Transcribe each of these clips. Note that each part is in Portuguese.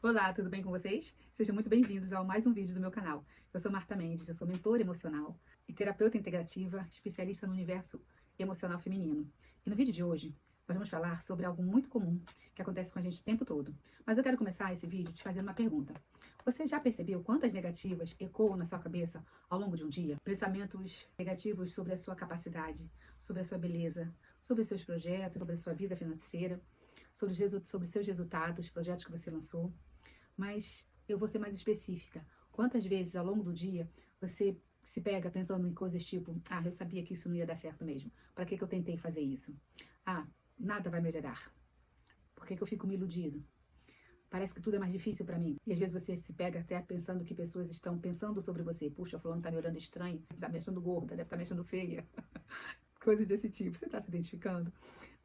Olá, tudo bem com vocês? Sejam muito bem-vindos a mais um vídeo do meu canal. Eu sou Marta Mendes, eu sou mentora emocional e terapeuta integrativa, especialista no universo emocional feminino. E no vídeo de hoje, nós vamos falar sobre algo muito comum que acontece com a gente o tempo todo. Mas eu quero começar esse vídeo te fazendo uma pergunta. Você já percebeu quantas negativas ecoam na sua cabeça ao longo de um dia? Pensamentos negativos sobre a sua capacidade, sobre a sua beleza, sobre seus projetos, sobre a sua vida financeira, sobre seus resultados, projetos que você lançou. Mas eu vou ser mais específica. Quantas vezes ao longo do dia você se pega pensando em coisas tipo: ah, eu sabia que isso não ia dar certo mesmo. Para que eu tentei fazer isso? Ah, nada vai melhorar. Por que eu fico me iludindo? Parece que tudo é mais difícil para mim. E às vezes você se pega até pensando que pessoas estão pensando sobre você. Puxa, fulano tá me olhando estranho, tá me achando gorda, deve estar me achando feia. Coisas desse tipo. Você está se identificando?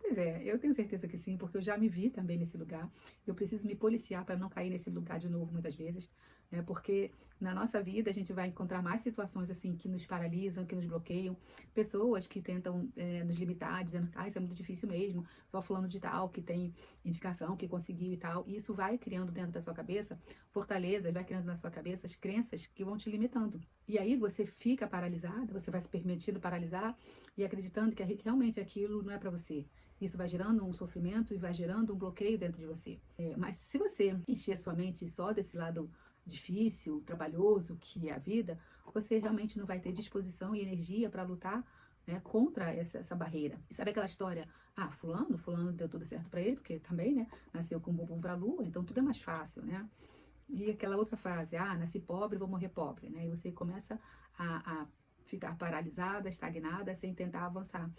Pois é, eu tenho certeza que sim, porque eu já me vi também nesse lugar. Eu preciso me policiar para não cair nesse lugar de novo, muitas vezes, né? Porque na nossa vida a gente vai encontrar mais situações assim que nos paralisam, que nos bloqueiam, pessoas que tentam nos limitar, dizendo que isso é muito difícil mesmo, só fulano de tal que tem indicação, que conseguiu e tal. E isso vai criando dentro da sua cabeça fortalezas, vai criando na sua cabeça as crenças que vão te limitando. E aí você fica paralisada, você vai se permitindo paralisar e acreditando que realmente aquilo não é para você. Isso vai gerando um sofrimento e vai gerando um bloqueio dentro de você. Mas se você encher a sua mente só desse lado difícil, trabalhoso, que é a vida, você realmente não vai ter disposição e energia para lutar, né, contra essa barreira. E sabe aquela história? Ah, fulano deu tudo certo para ele, porque também, né, nasceu com um bumbum para a lua, então tudo é mais fácil, né? E aquela outra frase: ah, nasci pobre, vou morrer pobre, né? E você começa a ficar paralisada, estagnada, sem tentar avançar.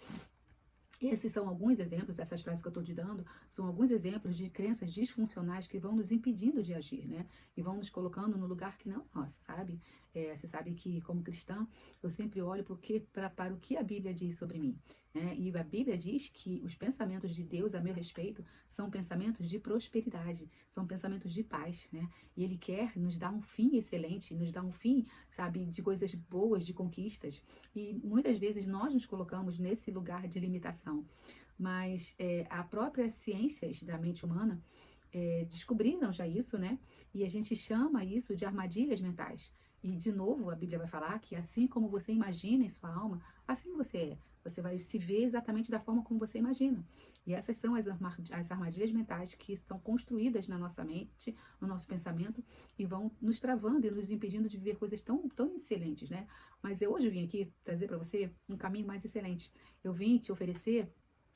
Esses são alguns exemplos, essas frases que eu estou te dando, são alguns exemplos de crenças disfuncionais que vão nos impedindo de agir, né? E vão nos colocando no lugar que não é nosso, sabe? Você sabe que, como cristã, eu sempre olho para o que a Bíblia diz sobre mim, né? E a Bíblia diz que os pensamentos de Deus a meu respeito são pensamentos de prosperidade, são pensamentos de paz, né? E Ele quer nos dar um fim excelente, nos dar um fim, sabe, de coisas boas, de conquistas. E muitas vezes nós nos colocamos nesse lugar de limitação. Mas a própria ciências da mente humana descobriram já isso, né? E a gente chama isso de armadilhas mentais. E, de novo, a Bíblia vai falar que assim como você imagina em sua alma, assim você é. Você vai se ver exatamente da forma como você imagina. E essas são as armadilhas mentais que estão construídas na nossa mente, no nosso pensamento, e vão nos travando e nos impedindo de viver coisas tão excelentes, né? Mas eu hoje vim aqui trazer para você um caminho mais excelente. Eu vim te oferecer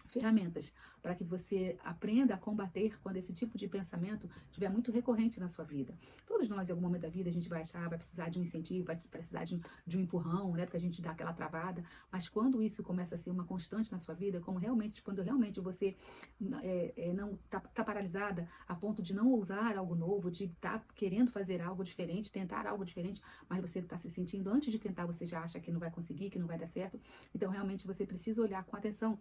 ferramentas para que você aprenda a combater quando esse tipo de pensamento estiver muito recorrente na sua vida. Todos nós, em algum momento da vida, a gente vai achar, vai precisar de um incentivo, vai precisar de um empurrão, né? Porque a gente dá aquela travada. Mas quando isso começa a ser uma constante na sua vida, como realmente, quando realmente você não tá paralisada a ponto de não ousar algo novo, de estar querendo fazer algo diferente, tentar algo diferente, mas você está se sentindo, antes de tentar, você já acha que não vai conseguir, que não vai dar certo. Então, realmente, você precisa olhar com atenção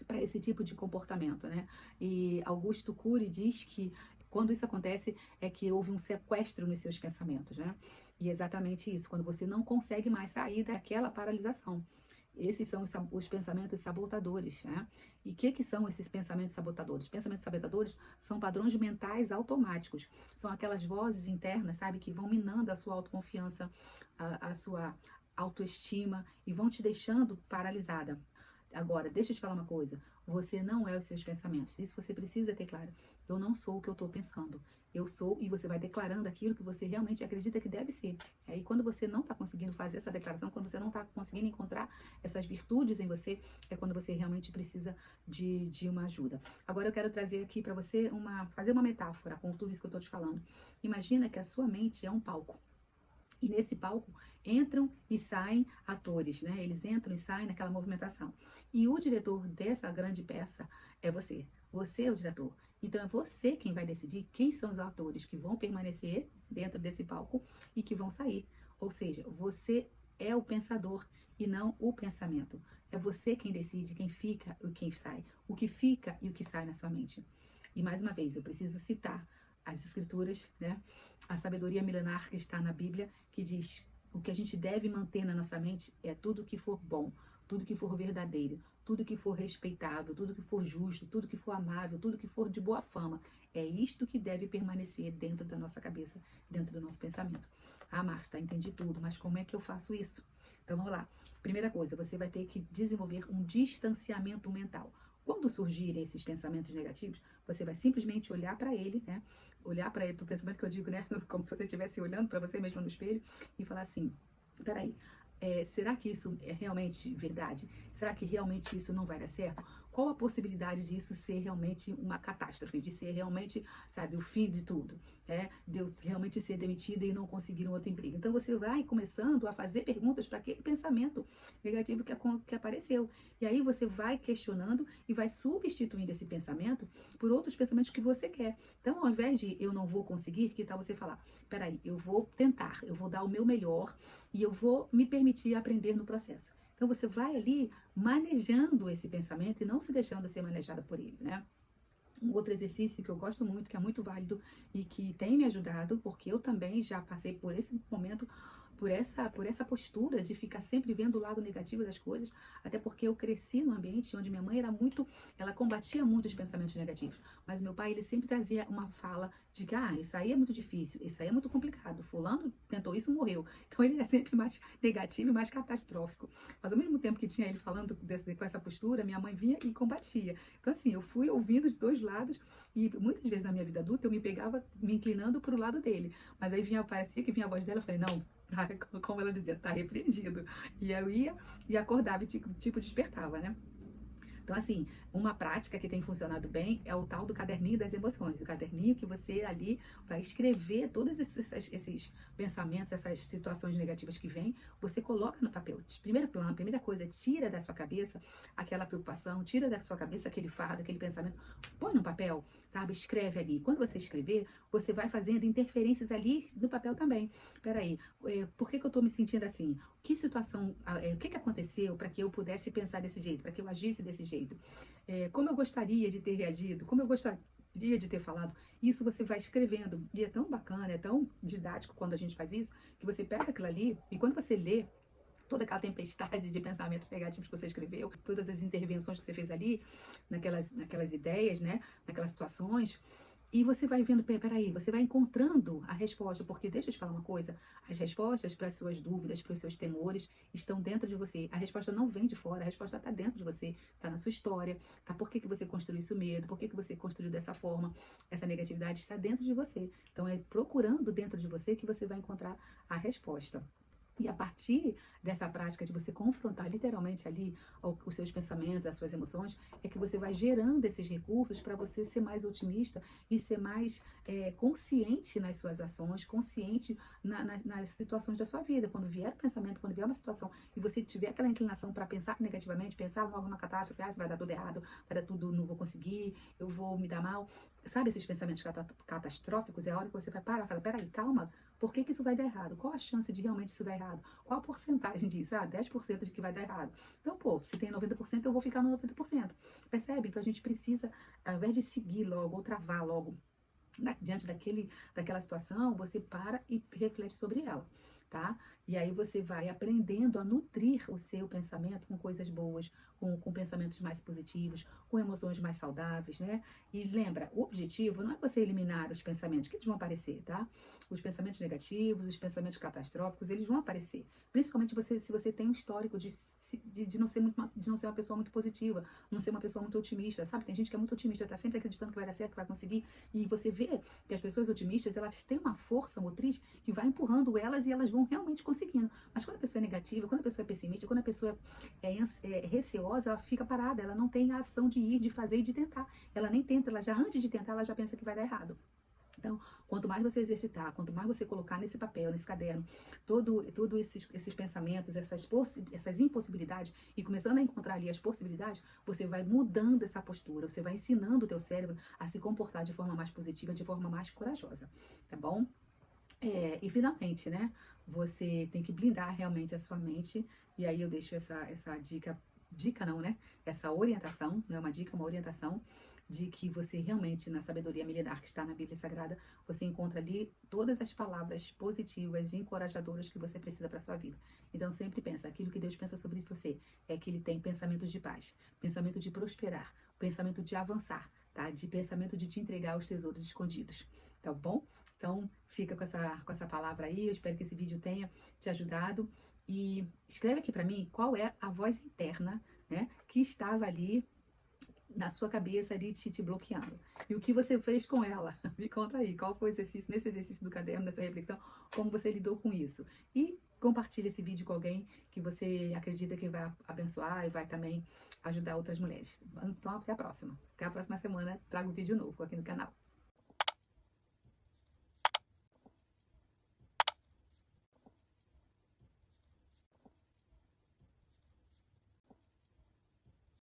para esse tipo de comportamento, né? E Augusto Cury diz que quando isso acontece é que houve um sequestro nos seus pensamentos, né? E é exatamente isso, quando você não consegue mais sair daquela paralisação. Esses são os pensamentos sabotadores, né? E o que são esses pensamentos sabotadores? Pensamentos sabotadores são padrões mentais automáticos. São aquelas vozes internas, sabe, que vão minando a sua autoconfiança, a sua autoestima e vão te deixando paralisada. Agora, deixa eu te falar uma coisa. Você não é os seus pensamentos. Isso você precisa ter claro. Eu não sou o que eu estou pensando. Eu sou, e você vai declarando aquilo que você realmente acredita que deve ser. E quando você não está conseguindo fazer essa declaração, quando você não está conseguindo encontrar essas virtudes em você, é quando você realmente precisa de uma ajuda. Agora eu quero trazer aqui para você fazer uma metáfora com tudo isso que eu estou te falando. Imagina que a sua mente é um palco. E nesse palco entram e saem atores, né? Eles entram e saem naquela movimentação. E o diretor dessa grande peça é você. Você é o diretor. Então é você quem vai decidir quem são os atores que vão permanecer dentro desse palco e que vão sair. Ou seja, você é o pensador e não o pensamento. É você quem decide quem fica e quem sai, o que fica e o que sai na sua mente. E mais uma vez, eu preciso citar as escrituras, né? A sabedoria milenar que está na Bíblia, que diz: o que a gente deve manter na nossa mente é tudo que for bom, tudo que for verdadeiro, tudo que for respeitável, tudo que for justo, tudo que for amável, tudo que for de boa fama. É isto que deve permanecer dentro da nossa cabeça, dentro do nosso pensamento. Ah, Marta, entendi tudo, mas como é que eu faço isso? Então vamos lá. Primeira coisa, você vai ter que desenvolver um distanciamento mental. Quando surgirem esses pensamentos negativos, você vai simplesmente olhar para ele, né? Olhar para ele, para o pensamento que eu digo, né? Como se você estivesse olhando para você mesmo no espelho e falar assim: peraí, será que isso é realmente verdade? Será que realmente isso não vai dar certo? Qual a possibilidade disso ser realmente uma catástrofe, de ser realmente, sabe, o fim de tudo? De eu realmente ser demitida e não conseguir um outro emprego. Então você vai começando a fazer perguntas para aquele pensamento negativo que apareceu. E aí você vai questionando e vai substituindo esse pensamento por outros pensamentos que você quer. Então, ao invés de eu não vou conseguir, que tal você falar: peraí, eu vou tentar, eu vou dar o meu melhor e eu vou me permitir aprender no processo. Então você vai ali manejando esse pensamento e não se deixando ser manejada por ele, né? Um outro exercício que eu gosto muito, que é muito válido e que tem me ajudado, porque eu também já passei por esse momento, por essa postura de ficar sempre vendo o lado negativo das coisas, até porque eu cresci num ambiente onde minha mãe ela combatia muito os pensamentos negativos, mas meu pai, ele sempre trazia uma fala de que, isso aí é muito difícil, isso aí é muito complicado, fulano tentou isso, morreu. Então ele é sempre mais negativo e mais catastrófico. Mas ao mesmo tempo que tinha ele falando com essa postura, minha mãe vinha e combatia. Então assim, eu fui ouvindo os dois lados e muitas vezes na minha vida adulta eu me pegava me inclinando para o lado dele. Mas aí parecia que vinha a voz dela, eu falei: não, como ela dizia, tá repreendido. E eu ia e acordava e tipo despertava, né? Então, assim, uma prática que tem funcionado bem é o tal do caderninho das emoções. O caderninho que você ali vai escrever todos esses pensamentos, essas situações negativas que vêm, você coloca no papel. Primeiro plano, primeira coisa, tira da sua cabeça aquela preocupação, tira da sua cabeça aquele fardo, aquele pensamento, põe no papel, sabe? Escreve ali. Quando você escrever, você vai fazendo interferências ali no papel também. Peraí, por que eu tô me sentindo assim? Que situação, o que aconteceu para que eu pudesse pensar desse jeito, para que eu agisse desse jeito? Como eu gostaria de ter reagido, como eu gostaria de ter falado. Isso você vai escrevendo. E é tão bacana, é tão didático quando a gente faz isso, que você pega aquilo ali e quando você lê toda aquela tempestade de pensamentos negativos que você escreveu, todas as intervenções que você fez ali, naquelas ideias, né, naquelas situações, e você vai vendo, peraí, você vai encontrando a resposta, porque deixa eu te falar uma coisa, as respostas para as suas dúvidas, para os seus temores, estão dentro de você. A resposta não vem de fora, a resposta está dentro de você, está na sua história, tá? Por que você construiu isso medo, por que você construiu dessa forma, essa negatividade está dentro de você. Então é procurando dentro de você que você vai encontrar a resposta. E a partir dessa prática de você confrontar literalmente ali os seus pensamentos, as suas emoções, é que você vai gerando esses recursos para você ser mais otimista e ser mais consciente nas suas ações, consciente nas situações da sua vida. Quando vier o pensamento, quando vier uma situação e você tiver aquela inclinação para pensar negativamente, pensar logo na catástrofe, isso vai dar tudo errado, vai dar tudo, não vou conseguir, eu vou me dar mal. Sabe esses pensamentos catastróficos? É a hora que você vai parar e fala: peraí, calma. Por que isso vai dar errado? Qual a chance de realmente isso dar errado? Qual a porcentagem disso? 10% de que vai dar errado. Então, se tem 90%, eu vou ficar no 90%. Percebe? Então, a gente precisa, ao invés de seguir logo ou travar logo diante daquela situação, você para e reflete sobre ela, tá? E aí você vai aprendendo a nutrir o seu pensamento com coisas boas, com pensamentos mais positivos, com emoções mais saudáveis, né? E lembra, o objetivo não é você eliminar os pensamentos, que eles vão aparecer, tá? Os pensamentos negativos, os pensamentos catastróficos, eles vão aparecer. Principalmente se você tem um histórico de não ser uma pessoa muito positiva, não ser uma pessoa muito otimista, sabe? Tem gente que é muito otimista, tá sempre acreditando que vai dar certo, que vai conseguir, e você vê que as pessoas otimistas, elas têm uma força motriz que vai empurrando elas e elas vão realmente conseguindo. Mas quando a pessoa é negativa, quando a pessoa é pessimista, quando a pessoa é receosa, ela fica parada, ela não tem a ação de ir, de fazer e de tentar. Ela nem tenta, antes de tentar, ela já pensa que vai dar errado. Então, quanto mais você exercitar, quanto mais você colocar nesse papel, nesse caderno, todos esses pensamentos, essas impossibilidades, e começando a encontrar ali as possibilidades, você vai mudando essa postura, você vai ensinando o teu cérebro a se comportar de forma mais positiva, de forma mais corajosa, tá bom? E finalmente, né, você tem que blindar realmente a sua mente, e aí eu deixo essa dica não, né? Essa orientação, não é uma dica, é uma orientação, de que você realmente, na sabedoria milenar que está na Bíblia Sagrada, você encontra ali todas as palavras positivas e encorajadoras que você precisa para a sua vida. Então sempre pensa, aquilo que Deus pensa sobre você é que Ele tem pensamentos de paz, pensamento de prosperar, pensamento de avançar, tá? De pensamento de te entregar os tesouros escondidos, tá bom? Então, fica com essa palavra aí. Eu espero que esse vídeo tenha te ajudado. E escreve aqui para mim qual é a voz interna, né, que estava ali na sua cabeça ali te bloqueando. E o que você fez com ela? Me conta aí, qual foi o exercício, nesse exercício do caderno, nessa reflexão, como você lidou com isso? E compartilhe esse vídeo com alguém que você acredita que vai abençoar e vai também ajudar outras mulheres. Então, até a próxima. Até a próxima semana, trago um vídeo novo aqui no canal.